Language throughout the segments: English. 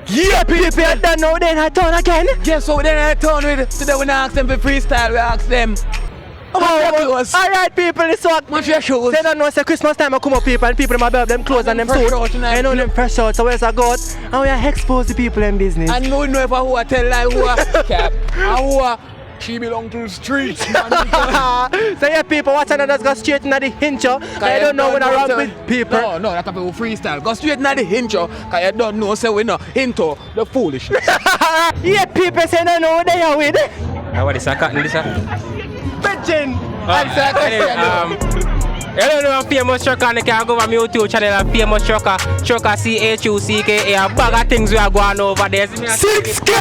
Yeah, people, I don't know then I turn again. Guess what then I turn with? Today we not ask them for freestyle, we ask them. Alright people, this what what's your shoes? They don't know it's Christmas time I come up people and people might buy them clothes and them suits. I know them fresh out, so where's I got? And we are expose the people in business. And no know if I who I tell lie who I cap and who I she belong to the streets. So yeah people, watch and just go straight into the hincho. I don't know when I run with people. No, that's a people freestyle. Go straight into the hincho, cause you don't know so we know into the foolishness. Yeah people say they know what they are with. What is that cutting this up? Virgin! You don't know a famous trucker and you can go on my YouTube channel and famous trucker CHUCKA, a bag of things we are going over there. 6K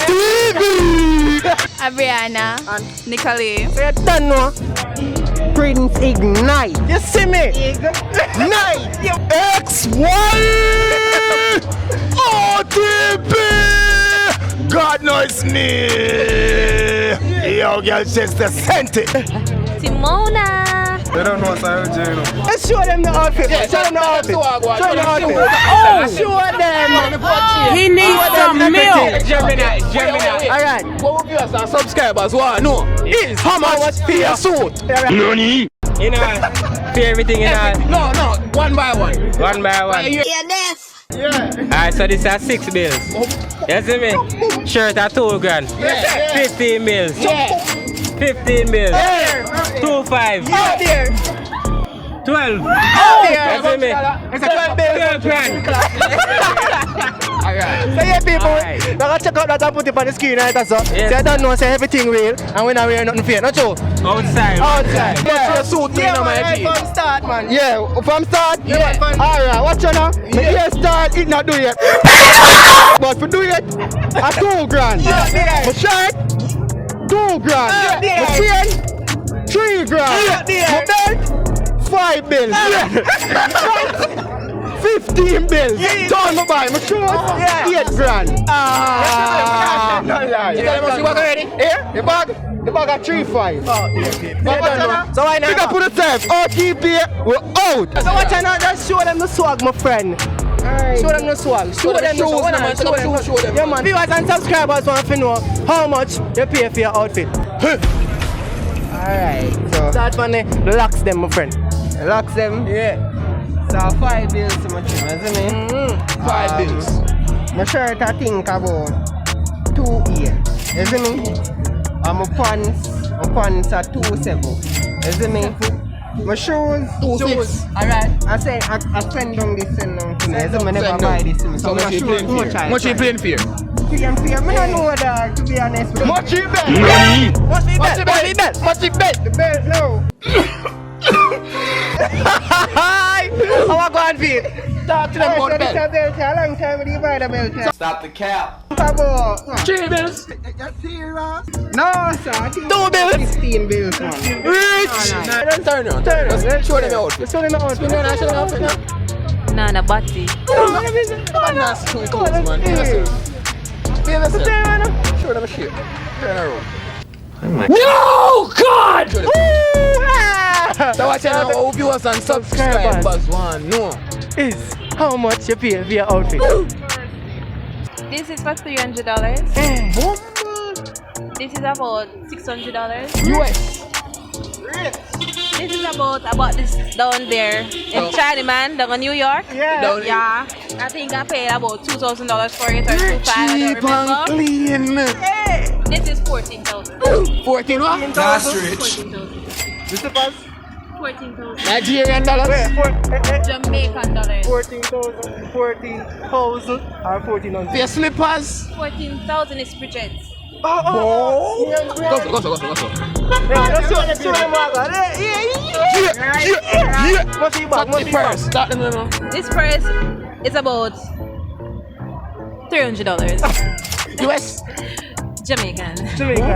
TV! Abriana and Nicole. You don't know? Prince Ignite. You see me? Ignite! X1! OTP! God knows me! Yo, girl, checks the scented. Timona. They don't know what's out there, you know. Let's show them the outfit. Yeah, show them the outfit. Show them the outfit. Oh, show them. He needs some milk. Gemini. Alright. What would viewers and subscribers want to know is how much for your suit? Nani? You know, for everything in all. No, one by one. One by one. Yeah, this. Yeah. Alright, so this is 6 bills. You see me? Shirt at 2 grand. 15 bills. 15 bills. 2 5. 12. You see me? It's a 12 bill. 12 grand. So yeah people, now go check out that and put it on the screen right so. Yes. So I don't know say everything real and we not wearing nothing fake, not true? Outside. Outside. What's your suit doing on my G? From start man. Yeah, from start? Yeah. Alright, watch you now. Yeah. Start, it not do it. But for do it, a 2 grand. My shirt, 2 grand. My chain, 3 grand. My belt, 5 bills. 15 bills. Turn my buy, my shoes, 8 grand. You tell them how you work already? Yeah, the bag at 3.5. So why not? Pick up with the self, OTP, we're out. So watch out, just show them the swag, my friend. Show them the swag. Show them the shoes. Yeah, man. Viewers and subscribers want to know how much you pay for your outfit. Alright, so start from the locks them, my friend. Locks them? Yeah. So 5 bills to my trim, isn't it? 5 bills. My shirt I think about 2 years, isn't it? And my pants are 2.7, isn't it? My shoes 2.6. Alright. I say I send down this send down to me. I never buy this to me. So much you playing fear? Much you playing fear? Fear. I don't know that, to be honest with you. Much you bet? What's the belt? Much you bet? The belt, no. How I go and feel? Talk to them about the belt. bet. How long time do you buy the belt? Stop the cap. 3 bills. No, sir. I think 2 bills. 15 bills, man. Rich! Don't turn around. Let's show them out. Show them out. Show them out now. No, no, body. I'm not so close, man. Show them a shit. Turn around. No! God! So watch out now, viewers and subscribers want no. Is how much you pay for your outfit? This is for $300. This is about $600. US. This is about this down there in China, man, down in New York. Yeah. Yeah. I think I paid about $2,000 for it or $2,500. I don't remember. Clean. This is $14,000. 14 what? That's rich. $14,000. This is us? $14,000. Nigerian dollars. Jamaican dollars. 14,000 or 1400. Your slippers. 14,000 is Bridget's. Go. What's the bag? Start them now. This purse is about $300. US. Jamaican. Jamaica.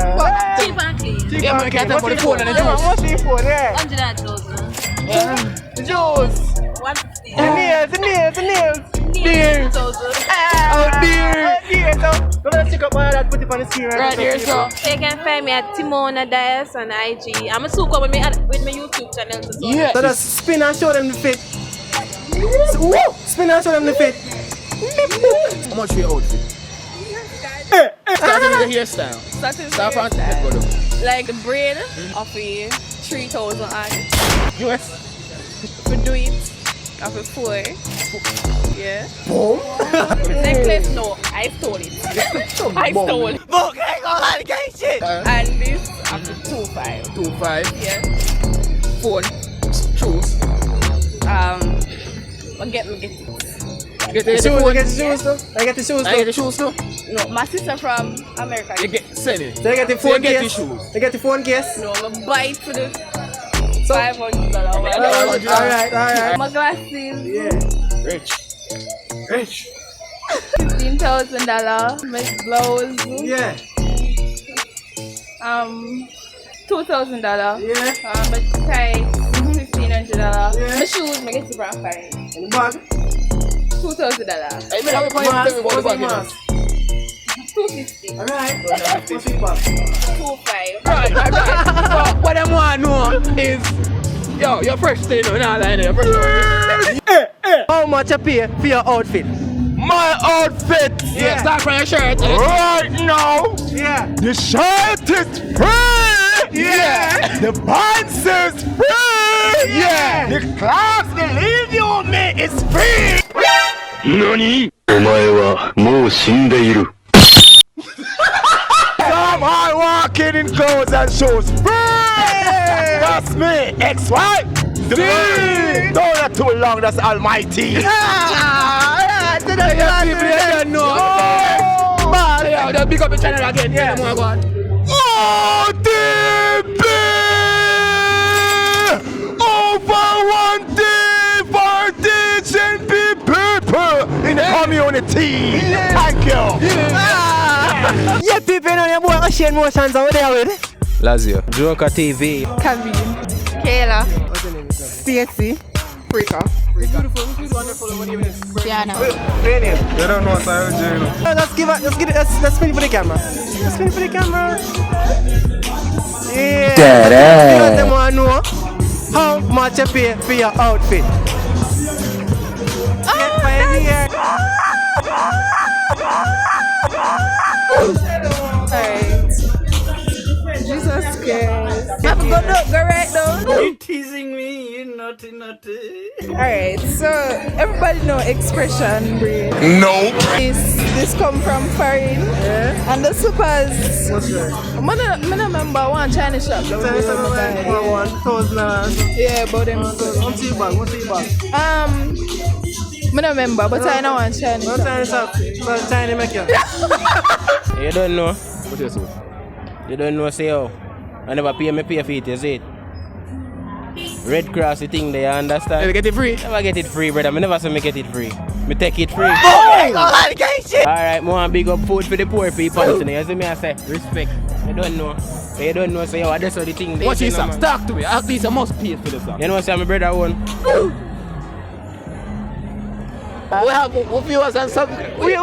Cheap and clean. Yeah, man, can't for the phone and the juice. What's the phone? Yeah. 100,000. The juice. 150. The nails. Dear. Oh dear. So let's check up all that, put it on the screen Right here, so. You can find me at Timona Dias on IG. I'm a super with my YouTube channel. Yeah. So just spin and show them the fit. Spin and show them the fit. How much for your outfit? Starting with the hairstyle. Start from let's go down. Like the braid of a 3,000 US. We do it of a 4. Yeah. Boom. Necklace, no, I stole it. I stole it. And this of a 2,500. 2,500. Yeah. Phone. Shoes. Get it. Get the shoes. I get the shoes too. I get the shoes I get the shoes too. No, my sister from America. You get send it. They get the phone get case. the shoes. They get the phone case. No, I buy it for the So, $500. alright. My glasses. Yeah. Rich. $15,000. My blouse. Yeah. $2,000. Yeah. My tie. $1,500. Yeah. My shoes. I get it from $500. And the bag. $2,000. Hey, man, how much tell me about the bag, you know? $250. Alright. What's the bag? $2,500. Right. So, what I want to know is, yo, you're fresh still, you know, nah, like, you're fresh. How much you pay for your outfit? My outfit! Yeah, start from your shirt. Right now, Yeah. the shirt is free! Yeah. The pants is free! Yeah. The clothes they leave you with me is free! 何お前はもう死んでいる。 Some hard walking in clothes and shoes free! That's me, XY! Don't let too long, that's almighty! Yeah, they'll pick up the channel again. Yeah, more God. OTP! Over 1 day for teaching people in the community. Thank you. Yeah, people know your boy share motions over there with. Lazio. Joker TV. Kavin. Kayla. Stacy. Frika. Tiana. They don't know Sir J, you know. Let's spin it for the camera. Let's spin it for the camera. Yeah. Because they want to know how much you pay for your outfit. Get by here. Alright. Jesus Christ. Have to go right now. You teasing me, you naughty. Alright, so everybody know expression braid. No. This come from foreign. Yeah. And the supers. What's that? I don't remember one Chinese shop. that we Tell me go something buy. like $1,000. Yeah, but them. What's your bag? What's your bag? I don't remember, but I know one Chinese What shop. Chinese shop? What Chinese make you? You don't know. What is it? You don't know, say how. I never pay me pay for it, you see it? Red Cross, the thing there, you understand? You get it free? Never get it free, brother. I never say me get it free. Me take it free. Alright, more big up food for the poor people. You see me I say? Respect. You don't know. You don't know, say, yo, that's how the thing there. Watch you this know, song. man. Talk to me. At least I must pay for this song. You know, say my brother one. We have viewers and some. Let's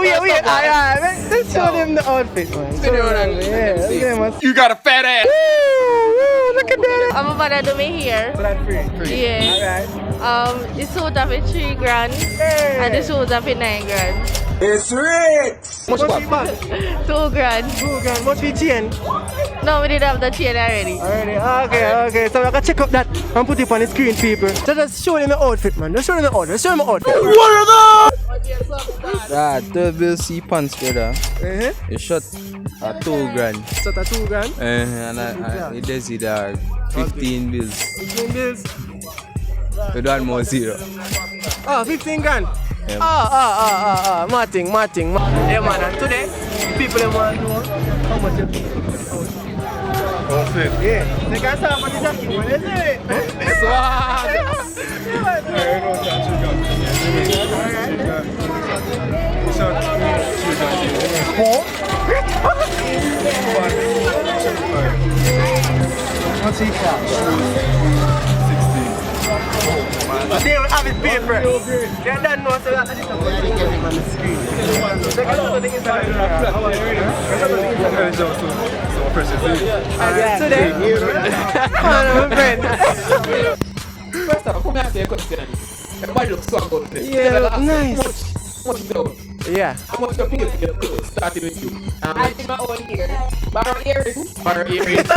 show them the outfit, man. Spin it around. Yeah, You got a fat ass. look at that. I'm about to do me here. So that's free. Yeah. Alright. The suit of it $3,000 and the shoes of it $9,000. What's your bag? $2,000. $2,000. What's your chain? No, we did have the chain already. Already. Okay. So we can check up that and put it on the screen, people. So just show them the outfit, man. Just show them the outfit. Show them the outfit. Ah, WC pants, brother. You shot at $2,000. So that's $2,000. And it does it 15 bills. 15 bills. You don't more zero. Oh, 15,000. Yeah. Martin. Yeah, man. And today, people they want to know how much you pay. Outfit. Yeah. They can start on the jacket, man. They say it. Swag. Yeah, you know that What's he for? 16. They will have it paper. They don't know, so that's the on the screen. They can put the inside. So precious. Today, my friend. First of all, come here and say a question. Everybody looks so good. Yeah, nice. Much dough. Yeah. How much you pay for your clothes? Starting with you. I did my own hair. Borrow earrings. Or earrings. I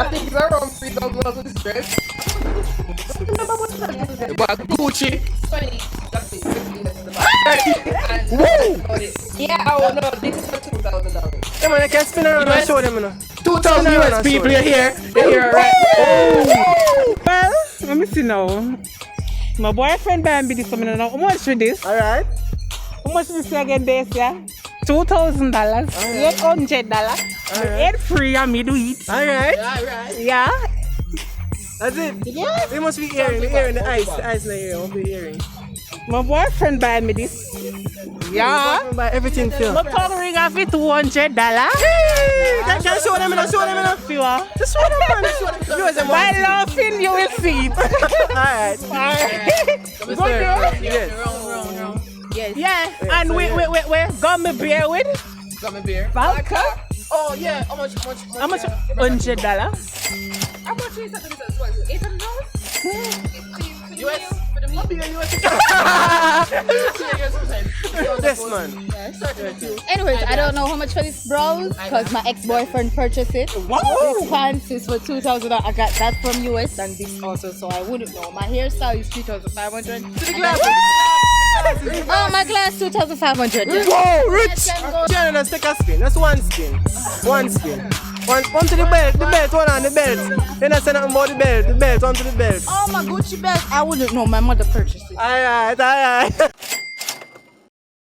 think it's around $3,000 for this dress. But Gucci. 20. That's it. 15 that's the bag. Whoa! Yeah, oh no, this is for $2,000. Come on, I can spin around and show them, you know. 2,000 US people, you're here. You're here, right? Well, let me see now. My boyfriend buy me this for me now. How much for this? Alright. How much this again this, yeah? $2,000. $800. It's free and me do it. Alright. Yeah. That's it. Yeah. They must be hearing the ice. The ice in the ear must be hearing. My boyfriend buy me this. Yeah. Buy everything feel. My tongue ring off it $200. Can you show them, show them, Pure. Just show them, man. You as a By laughing, you will see it. Alright. Yes. Yes. Yeah. And we gummy beer with Gummy beer. vodka. Oh, yeah. How much? How much? $100. How much is that? $800? US? For the meal? Yes, man. Anyways, I don't know how much for this blouse because my ex-boyfriend purchased it. This pants is for $2,000. I got that from US and this also, so I wouldn't know. My hairstyle is $3,500. Oh, my glass $2,500. Whoa, rich! Jenna, let's take a spin. That's one spin. One spin. One to the belt, one on the belt. Then I say nothing about the belt, one to the belt. Oh, my Gucci belt. I wouldn't know. My mother purchased it. Alright.